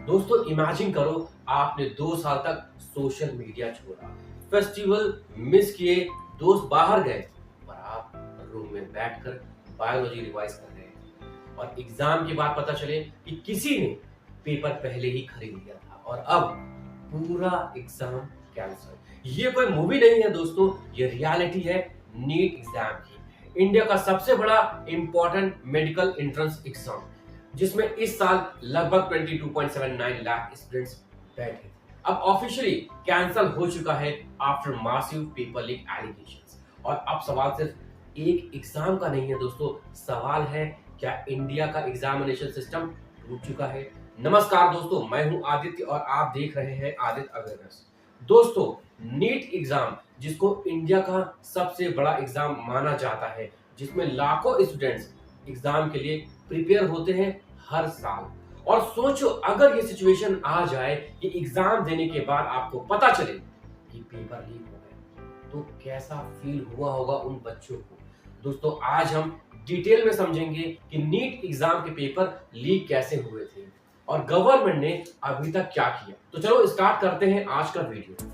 दोस्तों इमेजिन करो, आपने 2 साल तक सोशल मीडिया छोड़ा, फेस्टिवल मिस किए, दोस्त बाहर गए, पर आप रूम में बैठकर बायोलॉजी रिवाइज कर रहे हैं और एग्जाम के बाद पता चले कि किसी ने पेपर पहले ही खरीद लिया था और अब पूरा एग्जाम कैंसिल। ये कोई मूवी नहीं है दोस्तों, ये रियलिटी है नीट एग्जाम की, इंडिया का सबसे बड़ा इंपॉर्टेंट मेडिकल एंट्रेंस एग्जाम, जिसमें इस साल लगभग 22.79 लाख स्टूडेंट्स बैठे थे। अब ऑफिशियली कैंसिल हो चुका है after massive paper leak allegations. और अब सवाल सिर्फ एक एग्जाम का नहीं है दोस्तों, सवाल है क्या इंडिया का एग्जामिनेशन सिस्टम टूट चुका है। नमस्कार दोस्तों, मैं हूं आदित्य और आप देख रहे हैं आदित्य अवेयरनेस। दोस्तों, नीट एग्जाम जिसको इंडिया का सबसे बड़ा एग्जाम माना जाता है, जिसमें लाखों स्टूडेंट्स एग्जाम के लिए प्रिपेयर होते हैं हर साल। और सोचो अगर ये सिचुएशन आ जाए कि एग्जाम देने के बाद आपको पता चले कि पेपर लीक हो गया, तो कैसा फील हुआ होगा उन बच्चों को। दोस्तों आज हम डिटेल में समझेंगे कि नीट एग्जाम के पेपर लीक कैसे हुए थे और गवर्नमेंट ने अभी तक क्या किया। तो चलो स्टार्ट करते हैं आज का वीडियो।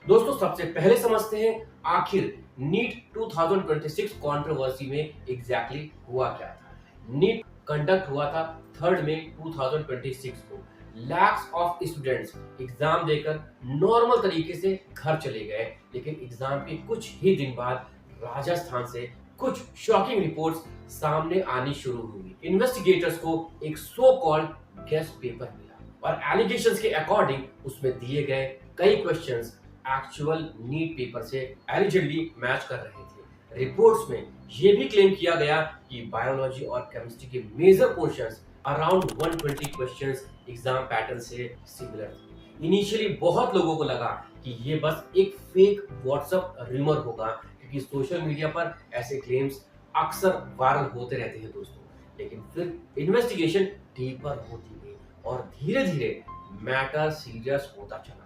दोस्तों सबसे पहले समझते हैं आखिर नीट 2026 कंट्रोवर्सी में एग्जैक्टली हुआ क्या था। नीट कंडक्ट हुआ था 3 मई 2026 को। लैक्स ऑफ स्टूडेंट्स एग्जाम देकर नॉर्मल तरीके से घर चले गए, लेकिन एग्जाम के कुछ ही दिन बाद राजस्थान से कुछ शॉकिंग रिपोर्ट्स सामने आनी शुरू हुई। इन्वेस्टिगेटर्स को एक सो कॉल्ड गेस्ट पेपर मिला और एलिगेशंस के अकॉर्डिंग उसमें दिए गए कई क्वेश्चंस एक्चुअल नीट पेपर से एलिजिबली मैच कर रहे थे। रिपोर्ट्स में यह भी क्लेम किया गया कि बायोलॉजी और केमिस्ट्री के major portions around 120 questions exam pattern से सिमिलर थे। इनिशियली बहुत लोगों को लगा कि ये बस एक फेक व्हाट्सएप रूमर होगा, क्योंकि सोशल मीडिया पर ऐसे क्लेम्स अक्सर वायरल होते रहते हैं दोस्तों। लेकिन फिर इन्वेस्टिगेशन डीपर होती गई और धीरे धीरे मैटर सीरियस होता चला।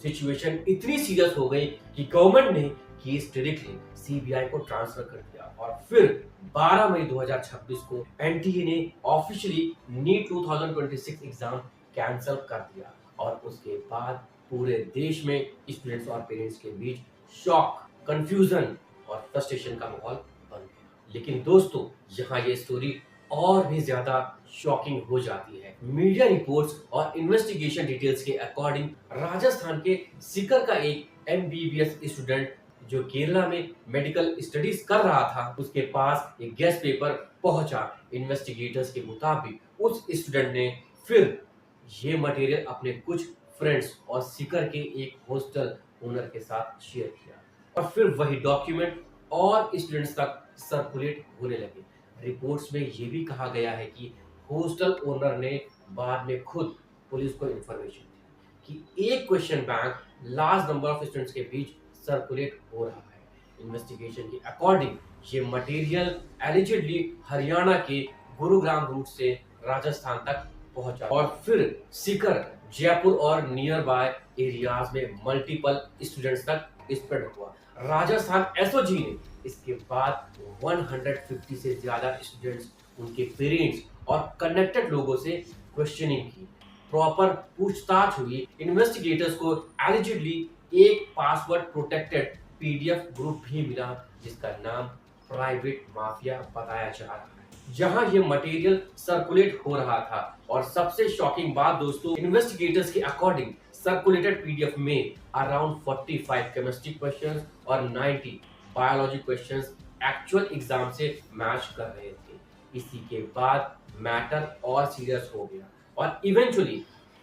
सिचुएशन इतनी सीरियस हो गई कि गवर्नमेंट ने केस डायरेक्टली सीबीआई को ट्रांसफर कर दिया और फिर 12 मई 2026 को एनटीए ने ऑफिशियली नीट 2026 एग्जाम कैंसिल कर दिया और उसके बाद पूरे देश में स्टूडेंट्स और पेरेंट्स के बीच शॉक, कंफ्यूजन और फ्रस्ट्रेशन का माहौल बन गया। लेकिन दोस्तों यहाँ ये स्टोरी और भी ज्यादा शॉकिंग हो जाती है। मीडिया रिपोर्ट्स और इन्वेस्टिगेशन डिटेल्स के अकॉर्डिंग राजस्थान के सीकर का एक एमबीबीएस स्टूडेंट जो केरला में मेडिकल स्टडीज कर रहा था, उसके पास एक गेस्ट पेपर पहुंचा। इन्वेस्टिगेटर्स के मुताबिक उस स्टूडेंट ने फिर ये मटेरियल अपने कुछ फ्रेंड्स और सीकर के एक हॉस्टल ओनर के साथ शेयर किया और फिर वही डॉक्यूमेंट और स्टूडेंट्स तक सर्कुलेट होने लगे। रिपोर्ट्स में ये भी कहा गया है कि हॉस्टल ओनर ने बाद में खुद पुलिस को इंफॉर्मेशन दी कि एक question bank large number of students के बीच सर्कुलेट हो रहा है। इन्वेस्टिगेशन के अकॉर्डिंग ये मटेरियल एलिजिडली हरियाणा के गुरुग्राम रूट से राजस्थान तक पहुंचा और फिर सीकर, जयपुर और नियर बाय एरियाज में मल्टीपल स्टूडेंट्स तक स्प्रेड हुआ। राजस्थान एसओजी ने इसके बाद 150 से ज्यादा स्टूडेंट्स, उनके पेरेंट्स और कनेक्टेड लोगों से क्वेश्चनिंग की, प्रॉपर पूछताछ हुई। इन्वेस्टिगेटर्स को एलिजिबली एक पासवर्ड प्रोटेक्टेड पीडीएफ ग्रुप भी मिला जिसका नाम प्राइवेट माफिया बताया जा रहा है, जहां ये मटेरियल सर्कुलेट हो रहा था। और सबसे शॉकिंग बात दोस्तों, इन्वेस्टिगेटर्स के अकॉर्डिंग सर्कुलेटेड पीडीएफ में अराउंड 45 केमिस्ट्री क्वेश्चंस और 90 बायोलॉजी क्वेश्चंस एक्चुअल एग्जाम से मैच कर रहे थे। इसी के बाद मैटर और सीरियस हो गया और इवेंचुअली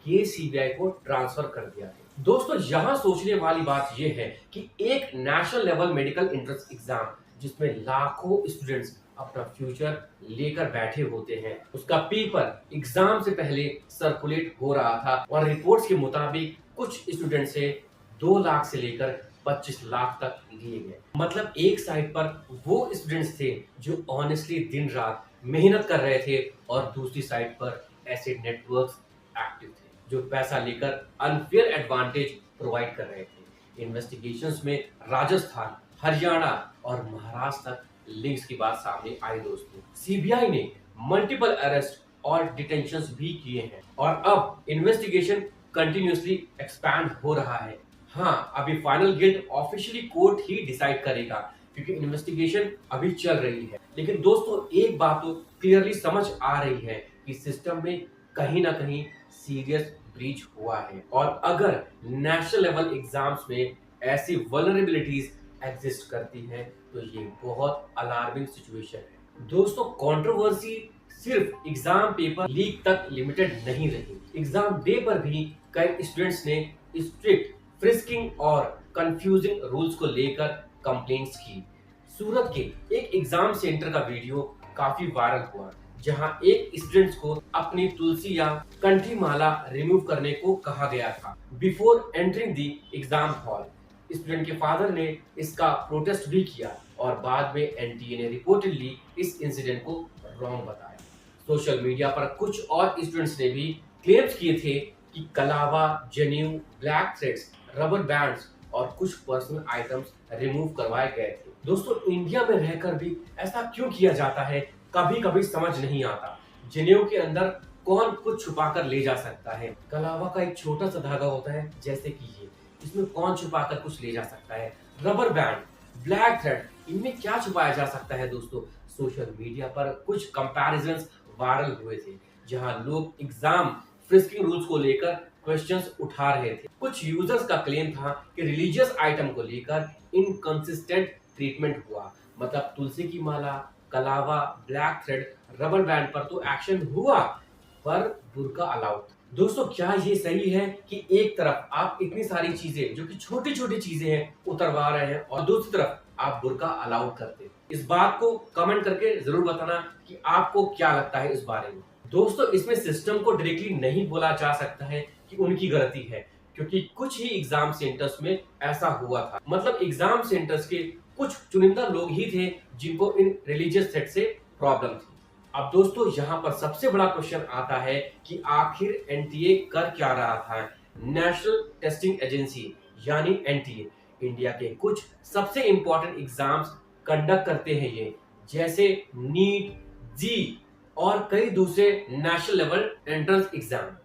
केस सीबीआई को ट्रांसफर कर दिया गया। दोस्तों यहाँ सोचने वाली बात यह है कि एक national level medical entrance exam जिसमें लाखों स्टूडेंट्स अपना फ्यूचर लेकर बैठे होते हैं, उसका पेपर एग्जाम से पहले सर्कुलेट हो रहा था और रिपोर्ट्स के मुताबिक कुछ स्टूडेंट से 2 लाख से लेकर 25 लाख तक लिए गए। मतलब एक साइड पर वो स्टूडेंट्स थे जो ऑनेस्टली दिन रात मेहनत कर रहे थे और दूसरी साइड पर ऐसे नेटवर्क्स एक्टिव थे जो पैसा लेकर अनफेयर एडवांटेज प्रोवाइड कर रहे थे। इन्वेस्टिगेशंस में राजस्थान, हरियाणा और महाराष्ट्र तक लिंक्स की बात सामने आई दोस्तों। सीबीआई ने मल्टीपल अरेस्ट और डिटेंशंस भी किए हैं और अब इन्वेस्टिगेशन कंटिन्यूअसली एक्सपैंड हो रहा है। हाँ, अभी फाइनल गिल्ट ऑफिशियली कोर्ट ही डिसाइड करेगा क्योंकि इन्वेस्टिगेशन अभी चल रही है। लेकिन दोस्तों एक बात तो क्लियरली समझ आ रही है कि सिस्टम में कहीं ना कहीं सीरियस ब्रीच हुआ है और अगर नेशनल लेवल एग्जाम्स में ऐसी वल्नरेबिलिटीज एग्जिस्ट करती हैं तो ये बहुत अलार्मिंग सिचुएशन है। दोस्तों कंट्रोवर्सी सिर्फ एग्जाम पेपर लीक तक लिमिटेड नहीं रही। एग्जाम डे पर भी कई स्टूडेंट्स ने स्ट्रिक्ट फ्रिस्किंग और कंफ्यूजिंग रूल्स को लेकर कंप्लेंट्स की। सूरत के एक एग्जाम सेंटर का वीडियो काफी वायरल हुआ जहां एक स्टूडेंट्स को अपनी तुलसी या कंठी माला रिमूव करने को कहा गया था before entering the exam hall. Student के फादर ने इसका प्रोटेस्ट भी किया और बाद में एनटीए ने रिपोर्टेडली इस इंसिडेंट को रॉन्ग बताया। सोशल मीडिया पर कुछ और स्टूडेंट्स ने भी क्लेम्स किए थे कि कलावा, जनेऊ, ब्लैक थ्रेड्स, रबर बैंड्स और कुछ पर्सनल आइटम्स रिमूव करवाए गए थे। दोस्तों इंडिया में रहकर भी ऐसा क्यों किया जाता है कभी कभी समझ नहीं आता। जनेऊ के अंदर कौन कुछ छुपा कर ले जा सकता है? कलावा का एक छोटा सा धागा होता है जैसे कि ये, इसमें कौन छुपा कर कुछ ले जा सकता है? रबर बैंड, ब्लैक थ्रेड, इनमें क्या छुपाया जा सकता है? दोस्तों सोशल मीडिया पर कुछ कंपैरिजंस वायरल हुए थे जहां लोग एग्जाम फ्रिस्किंग रूल्स को लेकर क्वेश्चंस उठा रहे थे। कुछ यूजर्स का क्लेम था कि रिलीजियस आइटम को लेकर इनकंसिस्टेंट ट्रीटमेंट हुआ। मतलब तुलसी की माला, कलावा, ब्लैक थ्रेड, रबर बैंड पर तो एक्शन हुआ पर बुर्का अलाउड। दोस्तों क्या ये सही है कि एक तरफ आप इतनी सारी चीजें जो कि छोटी छोटी चीजें हैं उतरवा रहे हैं और दूसरी तरफ आप बुर्का अलाउड करते हैं? इस बात को कमेंट करके जरूर बताना कि आपको क्या लगता है इस बारे में। दोस्तों इसमें सिस्टम को डायरेक्टली नहीं बोला जा सकता है कि उनकी गलती है क्योंकि कुछ ही एग्जाम सेंटर्स में ऐसा हुआ था। मतलब एग्जाम सेंटर्स के कुछ चुनिंदा लोग ही थे जिनको इन रिलीजियस सेट से प्रॉब्लम थी। अब दोस्तों यहाँ पर सबसे बड़ा क्वेश्चन आता है कि आखिर एनटीए कर क्या रहा था? नेशनल टेस्टिंग एजेंसी यानी एनटीए इंडिया के कुछ सबसे इंपॉर्टेंट एग्जाम्स कंडक्ट करते हैं ये, जैसे नीट, जी और कई दूसरे नेशनल लेवल एंट्रेंस एग्जाम।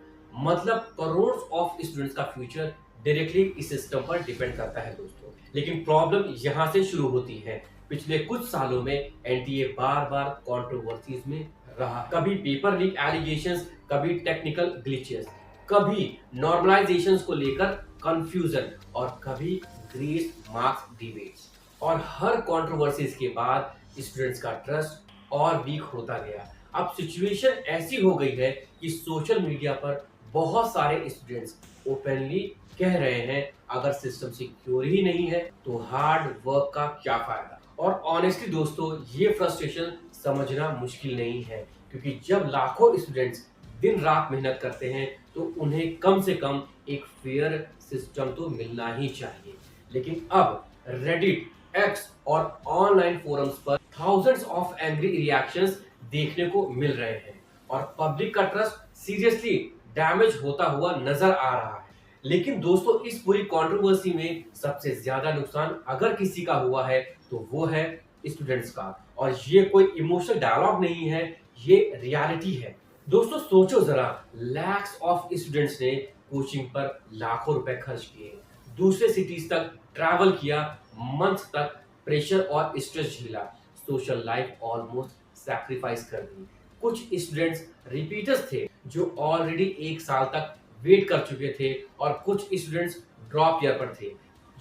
मतलब करोड़ ऑफ स्टूडेंट्स का फ्यूचर डायरेक्टली इस सिस्टम पर डिपेंड करता है दोस्तों। लेकिन प्रॉब्लम यहाँ से शुरू होती है। पिछले कुछ सालों में एनटीए बार बार कंट्रोवर्सीज में रहा। कभी पेपर लीक एलिगेशंस, कभी टेक्निकल ग्लिचेस, कभी नॉर्मलाइजेशंस को लेकर कंफ्यूजन और कभी ग्रेस मार्क्स डिबेट्स। और हर कंट्रोवर्सीज के बाद स्टूडेंट्स का ट्रस्ट और वीक होता गया। अब सिचुएशन ऐसी हो गई है कि सोशल मीडिया पर बहुत सारे स्टूडेंट्स ओपनली कह रहे हैं अगर सिस्टम सिक्योर ही नहीं है तो हार्ड वर्क का क्या फायदा। और ऑनेस्टली दोस्तों ये फ्रस्ट्रेशन समझना मुश्किल नहीं है क्योंकि जब लाखों स्टूडेंट्स दिन रात मेहनत करते हैं तो उन्हें कम से कम एक फेयर सिस्टम तो मिलना ही चाहिए। लेकिन अब रेडिट, एक्स और ऑनलाइन फोरम्स पर थाउजेंड्स ऑफ एंग्री रिएक्शंस देखने को मिल रहे हैं और पब्लिक का ट्रस्ट सीरियसली डैमेज होता हुआ नजर आ रहा है। लेकिन दोस्तों इस पूरी कंट्रोवर्सी में सबसे ज्यादा नुकसान अगर किसी का हुआ है तो वो है स्टूडेंट्स का। और ये कोई इमोशनल डायलॉग नहीं है, ये रियलिटी है। दोस्तों सोचो जरा, लैक्स ऑफ स्टूडेंट्स ने कोचिंग पर लाखों रुपए खर्च किए, दूसरे सिटीज तक ट्रैवल किया, मंथ तक प्रेशर और स्ट्रेस झेला, सोशल लाइफ ऑलमोस्ट सैक्रिफाइस कर दी। कुछ स्टूडेंट्स रिपीटर्स थे जो ऑलरेडी एक साल तक वेट कर चुके थे और कुछ स्टूडेंट्स ड्रॉप ईयर पर थे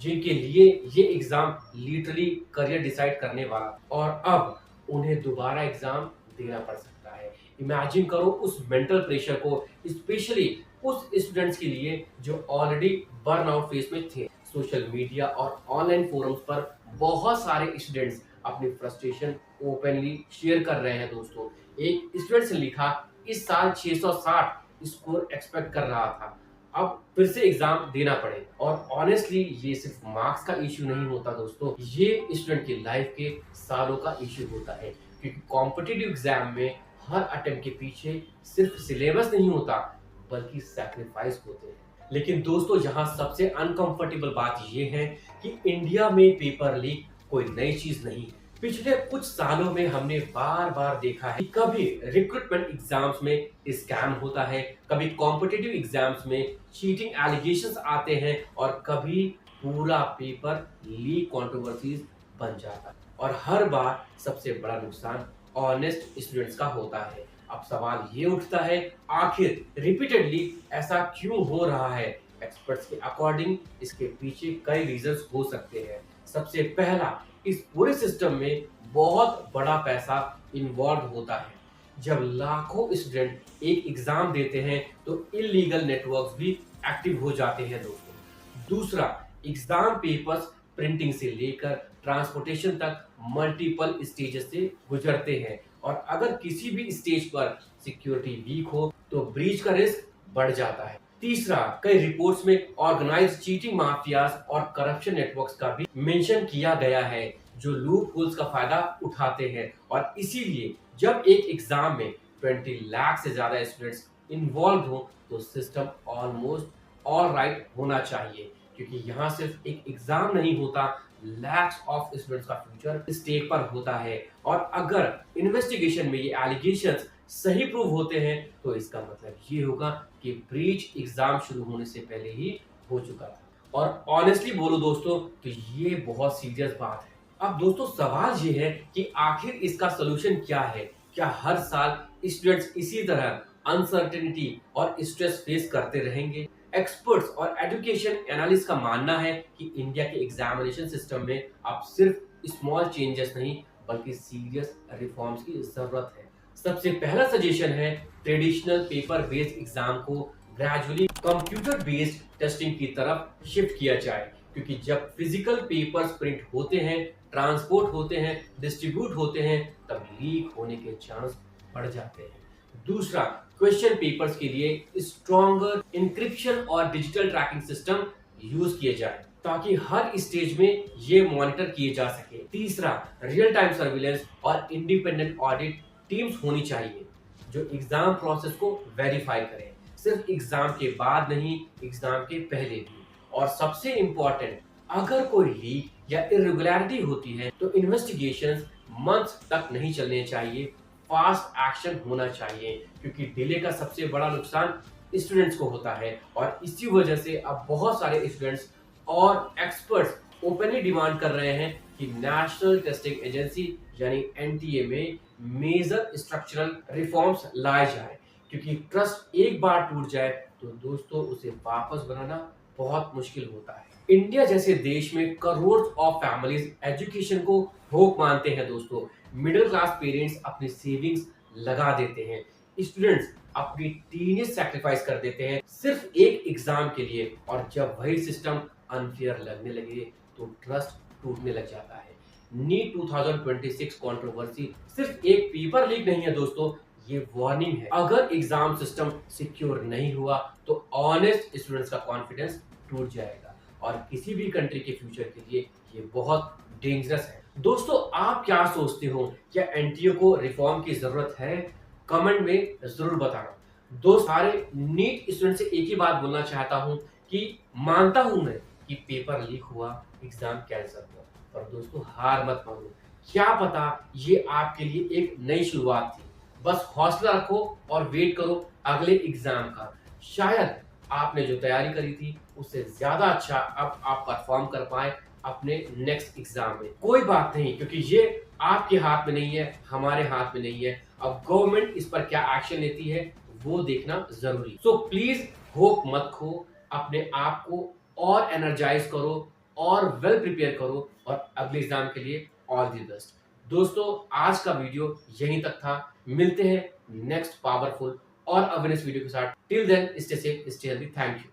जिनके लिए ये एग्जाम लिटरली करियर डिसाइड करने वाला और अब उन्हें दोबारा एग्जाम देना पड़ सकता है। इमेजिन करो उस मेंटल प्रेशर को, स्पेशली उस स्टूडेंट्स के लिए जो ऑलरेडी बर्नआउट फेज में थे। सोशल मीडिया और ऑनलाइन फोरम्स पर बहुत सारे स्टूडेंट्स अपनी फ्रस्ट्रेशन ओपनली शेयर कर रहे हैं दोस्तों। एक स्टूडेंट ने लिखा, इस साल 660 स्कोर एक्सपेक्ट कर रहा था, अब फिर से एग्जाम देना पड़े। और ऑनेस्टली ये सिर्फ मार्क्स का इश्यू नहीं होता दोस्तों, ये स्टूडेंट की लाइफ के सालों का इश्यू होता है क्योंकि कॉम्पिटिटिव एग्जाम में हर अटेम्प्ट के पीछे सिर्फ सिलेबस नहीं होता बल्कि सैक्रिफाइस होते हैं। लेकिन दोस्तों यहाँ सबसे अनकंफर्टेबल बात यह है कि इंडिया में पेपर लीक कोई नई चीज नहीं है। पिछले कुछ सालों में हमने बार बार देखा है कि कभी रिक्रूटमेंट एग्जाम्स में स्कैम होता है, कभी कॉम्पिटिटिव एग्जाम्स में चीटिंग एलिगेशंस आते हैं और कभी पूरा पेपर लीक कंट्रोवर्सीज बन जाता है। और हर बार सबसे बड़ा नुकसान ऑनेस्ट स्टूडेंट्स का होता है। अब सवाल ये उठता है, आखिर रिपीटेडली ऐसा क्यों हो रहा है? एक्सपर्ट्स के अकॉर्डिंग इसके पीछे कई रीजंस हो सकते हैं। सबसे पहला, इस पूरे सिस्टम में बहुत बड़ा पैसा इन्वॉल्व होता है। जब लाखों स्टूडेंट एक एग्जाम देते हैं तो इलीगल नेटवर्क्स भी एक्टिव हो जाते हैं दोस्तों। दूसरा, एग्जाम पेपर्स प्रिंटिंग से लेकर ट्रांसपोर्टेशन तक मल्टीपल स्टेजेस से गुजरते हैं और अगर किसी भी स्टेज पर सिक्योरिटी वीक हो तो ब्रीच का रिस्क बढ़ जाता है। तीसरा, कई रिपोर्ट्स में ऑर्गेनाइज्ड चीटिंग माफियाज और करप्शन नेटवर्क्स का भी मेंशन किया गया है जो लूप होल्स का फायदा उठाते हैं और इसीलिए जब एक एग्जाम में 20 लाख से ज्यादा स्टूडेंट्स इन्वॉल्व हो तो सिस्टम ऑलमोस्ट ऑल राइट होना चाहिए, क्योंकि यहाँ सिर्फ एक एग्जाम नहीं होता, लैक्स ऑफ स्टूडेंट्स का फ्यूचर स्टेक पर होता है। और अगर इन्वेस्टिगेशन में ये एलिगेशंस सही प्रूव होते हैं तो इसका मतलब ये होगा कि ब्रीच एग्जाम शुरू होने से पहले ही हो चुका था। और ऑनेस्टली बोलो दोस्तों तो ये बहुत सीरियस बात है। अब दोस्तों सवाल ये है कि आखिर इसका सोल्यूशन क्या है? क्या हर साल स्टूडेंट्स इसी तरह अनसर्टेनिटी और स्ट्रेस फेस करते रहेंगे? एक्सपर्ट्स और एजुकेशन एनालिस्ट का मानना है कि इंडिया के एग्जामिनेशन सिस्टम में अब सिर्फ स्मॉल चेंजेस नहीं बल्कि सीरियस रिफॉर्म्स की जरूरत है। सबसे पहला सजेशन है ट्रेडिशनल पेपर बेस्ड एग्जाम को ग्रेजुअली कंप्यूटर बेस्ड टेस्टिंग की तरफ शिफ्ट किया जाए, क्योंकि जब फिजिकल पेपर्स प्रिंट होते हैं, ट्रांसपोर्ट होते हैं, डिस्ट्रीब्यूट होते हैं, तब लीक होने के चांस बढ़ जाते हैं। दूसरा, क्वेश्चन पेपर्स के लिए स्ट्रॉन्गर इंक्रिप्शन और डिजिटल ट्रैकिंग सिस्टम यूज किए जाए ताकि हर स्टेज में ये मॉनिटर किए जा सके। तीसरा, रियल टाइम सर्विलेंस और इंडिपेंडेंट ऑडिट टीम्स होनी चाहिए जो एग्जाम प्रोसेस को वेरीफाई करें, सिर्फ एग्जाम के बाद नहीं, एग्जाम के पहले भी। और सबसे इंपॉर्टेंट, अगर कोई लीक या इरेगुलरिटी होती है तो इन्वेस्टिगेशंस मंथ्स तक नहीं चलने चाहिए, फास्ट एक्शन होना चाहिए, क्योंकि डिले का सबसे बड़ा नुकसान स्टूडेंट्स को होता है। और इसी वजह से अब बहुत सारे स्टूडेंट्स और एक्सपर्ट्स ओपनली डिमांड कर रहे हैं कि नेशनल टेस्टिंग एजेंसी यानी एनटीए में मेजर स्ट्रक्चरल रिफॉर्म्स लाए जाए, क्योंकि ट्रस्ट एक बार टूट जाए तो दोस्तों उसे वापस बनाना बहुत मुश्किल होता है। इंडिया जैसे देश में करोड़ ऑफ फैमिलीज एजुकेशन को होप मानते हैं दोस्तों। मिडिल क्लास पेरेंट्स अपनी सेविंग्स लगा देते हैं, स्टूडेंट्स अपनी टीनेज सैक्रिफाइस कर देते हैं सिर्फ एक एग्जाम के लिए, और जब वही सिस्टम अनफेयर लगने लगे तो ट्रस्ट टूटने लग जाता है। नीट 2026 कंट्रोवर्सी सिर्फ एक पेपर लीक नहीं है दोस्तों, ये वार्निंग है। अगर एग्जाम सिस्टम सिक्योर नहीं हुआ तो ऑनेस्ट स्टूडेंट्स का कॉन्फिडेंस टूट जाएगा और किसी भी कंट्री के फ्यूचर के लिए ये बहुत डेंजरस है। दोस्तों आप क्या सोचते हो, क्या एनटीए को रिफॉर्म की जरूरत है? कमेंट में जरूर बताना। दोस्त सारे नीट स्टूडेंट से एक ही बात बोलना चाहता हूं कि मानता हूं मैं कि पेपर लीक हुआ, एग्जाम कैंसिल हुआ, पर दोस्तों हार मत मानो। क्या पता ये आपके लिए एक नई शुरुआत थी। बस हौसला रखो और वेट करो अगले एग्जाम का। शायद आपने जो तैयारी करी थी उससे ज्यादा अच्छा अब आप परफॉर्म कर पाए अपने नेक्स्ट एग्जाम में। कोई बात नहीं, क्योंकि ये आपके हाथ में नहीं है, हमारे हाथ में नहीं है। अब गवर्नमेंट इस पर क्या एक्शन लेती है वो देखना जरूरी। सो प्लीज होप मत खो, अपने आप को और एनर्जाइज करो और वेल प्रिपेयर करो और अगले एग्जाम के लिए ऑल दी बेस्ट। दोस्तों आज का वीडियो यहीं तक था, मिलते हैं नेक्स्ट पावरफुल और अवेयरनेस वीडियो के साथ। Till then stay safe, stay healthy, thank you.